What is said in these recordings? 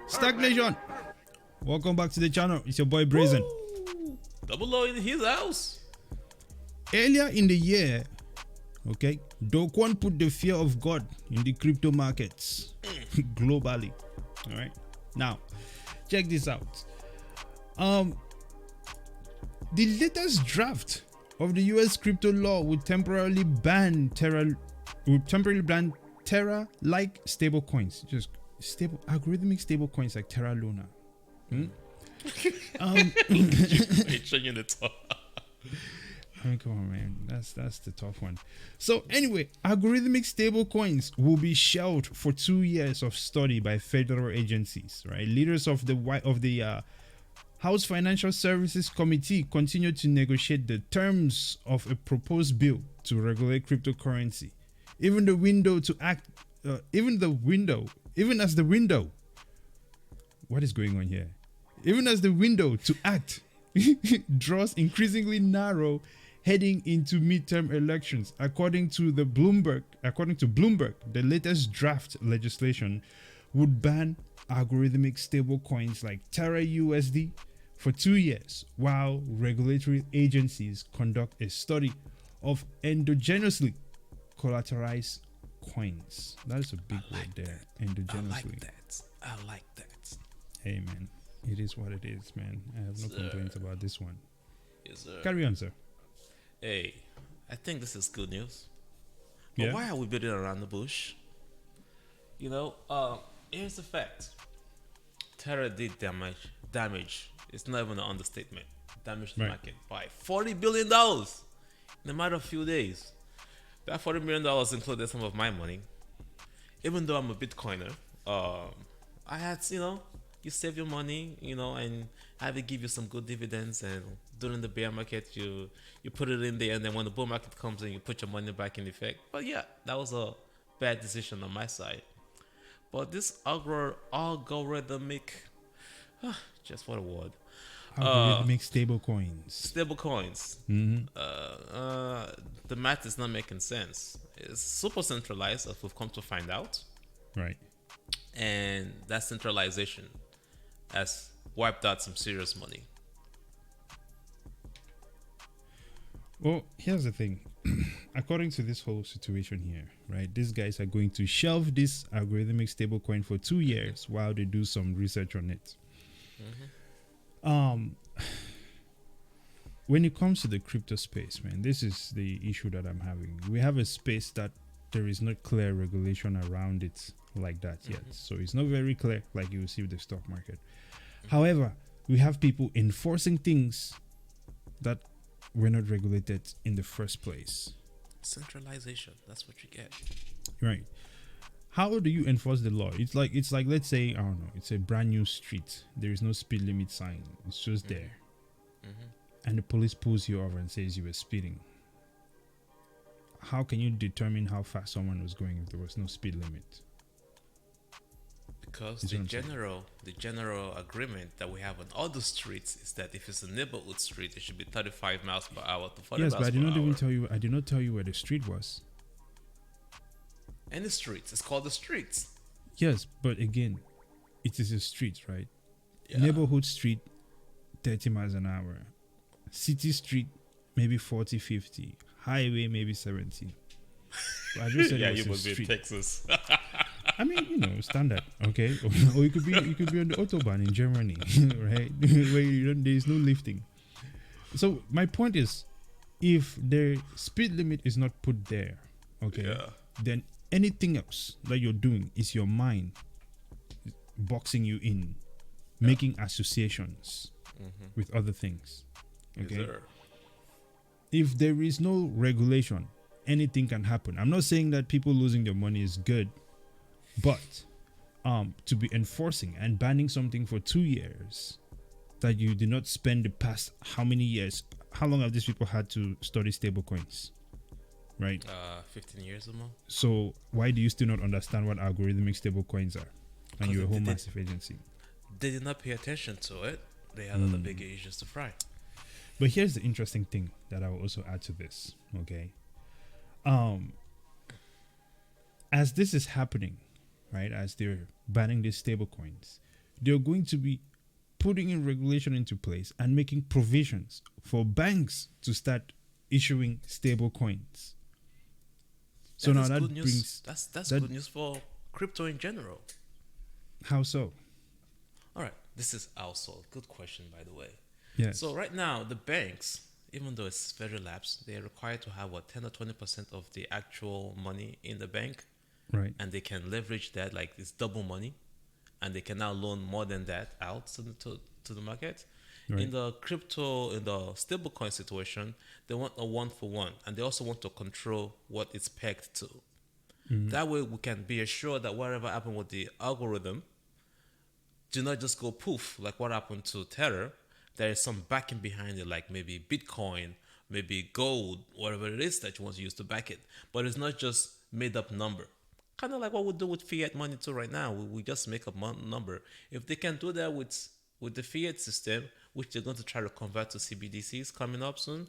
STAKK Nation, welcome back to the channel. It's your boy Brazen. Double O in his house. Earlier in the year, okay, Do Kwon put the fear of God in the crypto markets globally. All right, now check this out. The latest draft of the US crypto law would temporarily ban Terra-like stable coins, just algorithmic stable coins like Terra Luna. Changing the top. I mean, come on, man. That's the tough one. So anyway, algorithmic stable coins will be shelved for 2 years of study by federal agencies. Right, leaders of the House Financial Services Committee continue to negotiate the terms of a proposed bill to regulate cryptocurrency. Even as the window. What is going on here? Even as the window to act draws increasingly narrow heading into midterm elections. According to Bloomberg, the latest draft legislation would ban algorithmic stable coins like Terra USD for 2 years while regulatory agencies conduct a study of endogenously collateralized coins. That is a big word there. Endogenously. I like that. Hey man, it is what it is, man. I have no complaints about this one. Yes, sir. Carry on, sir. Hey, I think this is good news. But Yeah. why are we beating around the bush? Here's the fact. Terra did damage. It's not even an understatement. Damaged the Right. market by $40 billion in a matter of few days. That $40 million included some of my money. Even though I'm a Bitcoiner, I had, you save your money, and have it give you some good dividends. And during the bear market, you put it in there, and then when the bull market comes in, you put your money back in effect. But yeah, that was a bad decision on my side. But this algorithmic, just what a word. Algorithmic stable coins. Stable coins. The math is not making sense. It's super centralized, as we've come to find out. Right. And that centralization has wiped out some serious money. Well, here's the thing. According to this whole situation here, right, these guys are going to shelve this algorithmic stablecoin for 2 years while they do some research on it. When it comes to the crypto space, man, this is the issue that I'm having. We have a space that there is no clear regulation around it like that yet. So it's not very clear like you will see with the stock market. However, we have people enforcing things that were not regulated in the first place. Centralization, that's what you get. Right. How do you enforce the law? It's like let's say, I don't know, it's a brand new street. There is no speed limit sign. It's just there. And the police pulls you over and says you were speeding. How can you determine how fast someone was going if there was no speed limit? Because the general agreement that we have on all the streets is that if it's a neighborhood street, it should be 35 miles per hour to 40 Yes, miles but per hour. I did not tell you where the street was. Any streets, it's called the streets. Yes, but again, it is a street, right? Yeah. Neighborhood street, 30 miles an hour. City street, maybe 40, 50. Highway, maybe 70. So I just said Yeah, it was you a must be in street. Texas. I mean, standard, okay? Or you could be on the Autobahn in Germany, right? Where there is no lifting. So my point is, if the speed limit is not put there, okay, Yeah. then anything else that you're doing is your mind boxing you in, making associations with other things. Okay. Yes, sir. If there is no regulation, anything can happen. I'm not saying that people losing their money is good, but to be enforcing and banning something for 2 years that you did not spend the past how many years? How long have these people had to study stable coins? Right? 15 years or more. So why do you still not understand what algorithmic stable coins are? And you're a whole massive agency. They did not pay attention to it. They had other big issues to fry. But here's the interesting thing that I will also add to this, okay? As this is happening, right, as they're banning these stable coins, they're going to be putting in regulation into place and making provisions for banks to start issuing stable coins. So That now is that good news. brings That's that. good news for crypto in general. How so? All right, this is also a good question, by the way. Yes. So right now, the banks, even though it's very lapsed, they are required to have what 10 or 20% of the actual money in the bank, Right. and they can leverage that like it's double money, and they can now loan more than that out to the market. Right. In the crypto, in the stablecoin situation, they want a one for one, and they also want to control what it's pegged to. That way, we can be assured that whatever happened with the algorithm do not just go poof like what happened to Tether. There is some backing behind it, like maybe Bitcoin, maybe gold, whatever it is that you want to use to back it. But it's not just made up number. Kind of like what we do with fiat money too right now. We just make up number. If they can do that with the fiat system, which they're going to try to convert to CBDCs coming up soon,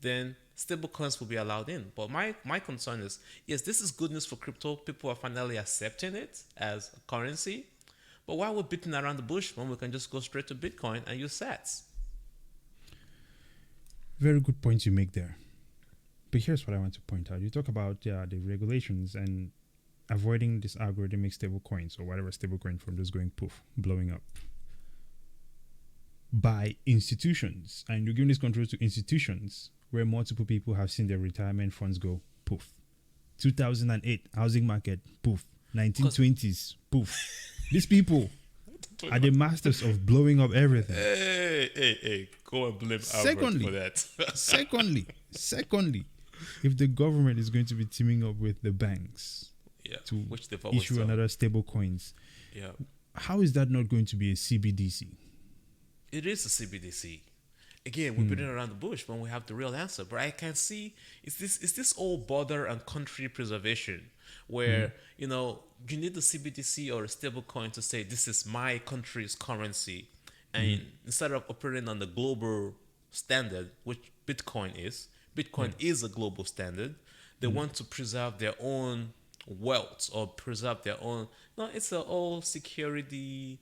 then stable coins will be allowed in. But my concern is, yes, this is good news for crypto. People are finally accepting it as a currency. But why are we beating around the bush when we can just go straight to Bitcoin and use sats? Very good point you make there. But here's what I want to point out. You talk about the regulations and avoiding this algorithmic stable coins or whatever stable coin from just going poof, blowing up. By institutions, and you're giving this control to institutions where multiple people have seen their retirement funds go poof. 2008 housing market poof. 1920s poof. These people are the masters of blowing up everything. Hey, go and blame Secondly, Albert for that. secondly, if the government is going to be teaming up with the banks Yeah, to which they've always issue done. another stable coins, Yeah, how is that not going to be a CBDC? it is a CBDC. Again, we're beating around the bush when we have the real answer. But I can see it's this all border and country preservation where you need the CBDC or a stable coin to say this is my country's currency, and instead of operating on the global standard, which Bitcoin is a global standard. They want to preserve their own wealth or preserve their own. No, it's a whole security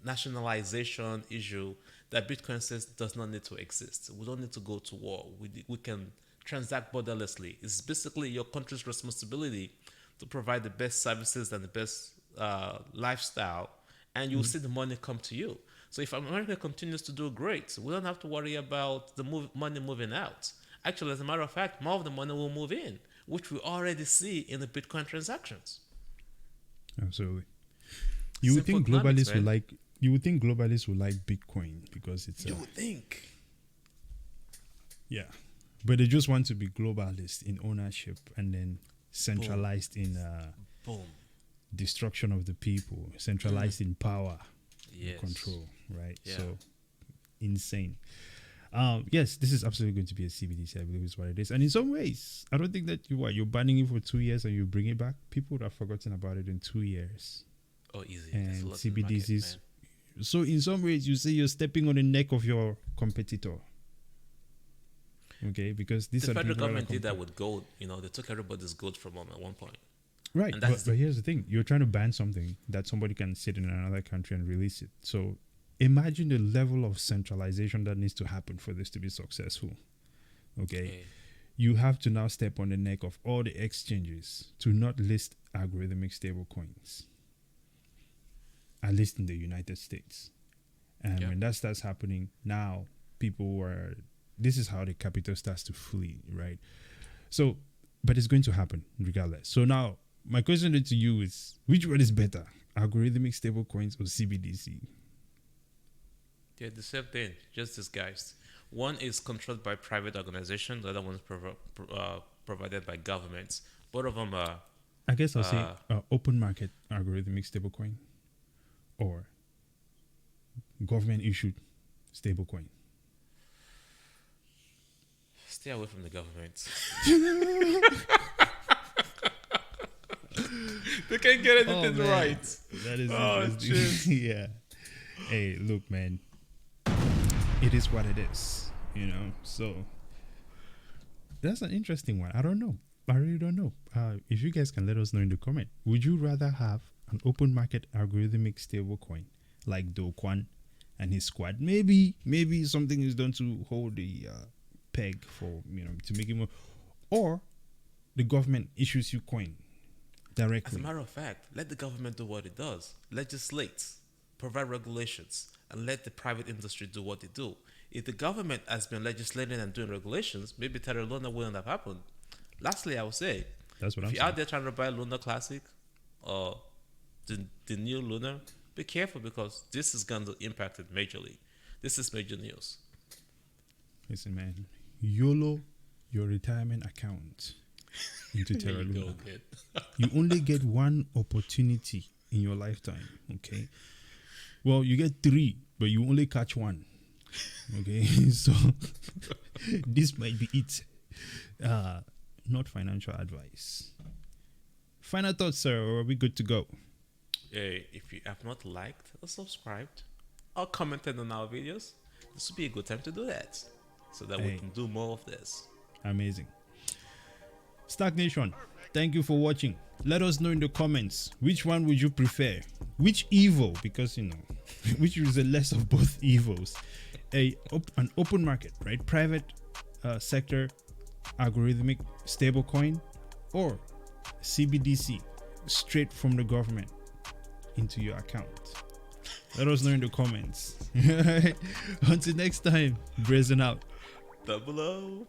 nationalization issue that Bitcoin says does not need to exist. We don't need to go to war. We can transact borderlessly. It's basically your country's responsibility to provide the best services and the best lifestyle, and you'll see the money come to you. So if America continues to do great, we don't have to worry about the money moving out. Actually, as a matter of fact, more of the money will move in, which we already see in the Bitcoin transactions. Absolutely. You would Simple think economics, globalists man. would like. You would think globalists would like Bitcoin because it's You would think. yeah, but they just want to be globalist in ownership and then centralized in Boom. destruction of the people, centralized in power, Yes. control, right? Yeah. So insane. Yes, this is absolutely going to be a CBDC. I believe is what it is, and in some ways, I don't think that you're banning it for 2 years and you bring it back. People would have forgotten about it in 2 years. Oh, easy. And There's a lot in the market, CBDCs. man. So in some ways, you say you're stepping on the neck of your competitor. Okay, because these The are the federal people government that are did that with gold. They took everybody's gold from them at one point. right. and But, that's but here's the thing: you're trying to ban something that somebody can sit in another country and release it. So imagine the level of centralization that needs to happen for this to be successful. Okay, you have to now step on the neck of all the exchanges to not list algorithmic stable coins, at least in the United States. And Yeah. when that starts happening, now people are, this is how the capital starts to flee, right? So, but it's going to happen regardless. So now, my question to you is, which one is better, algorithmic stable coins or CBDC? Yeah, the same thing, just disguised. One is controlled by private organizations, the other one is provided by governments. Both of them are I guess I'll say open market algorithmic stablecoin or government issued stablecoin. stay away from the government. They can't get anything man. right. That is Oh, interesting. Yeah. Hey, look, man. It is what it is, So that's an interesting one. I don't know. I really don't know. If you guys can let us know in the comment, would you rather have an open market algorithmic stablecoin like Doquan and his squad, maybe something is done to hold the peg for to make it more, or the government issues you coin directly. As a matter of fact, let the government do what it does. Legislate, provide regulations, and let the private industry do what they do. If the government has been legislating and doing regulations, maybe Tether Luna wouldn't have happened. Lastly, I would say, That's what if I'm you're saying. out there trying to buy Luna Classic or the new Luna, be careful because this is going to impact it majorly. This is major news. Listen, man, YOLO your retirement account into Terra There you Luna. go, kid. You only get one opportunity in your lifetime, okay? Well, you get three, but you only catch one, okay? So this might be it. Not financial advice. Final thoughts, sir, or are we good to go? Hey, if you have not liked or subscribed or commented on our videos, this would be a good time to do that so that we Hey. can do more of this. Amazing. STAKK Nation, thank you for watching. Let us know in the comments, which one would you prefer? Which evil, because which is the less of both evils? An open market, right? Private sector algorithmic stablecoin, or CBDC straight from the government into your account. Let us know in the comments. Until next time, brazen out. Double O.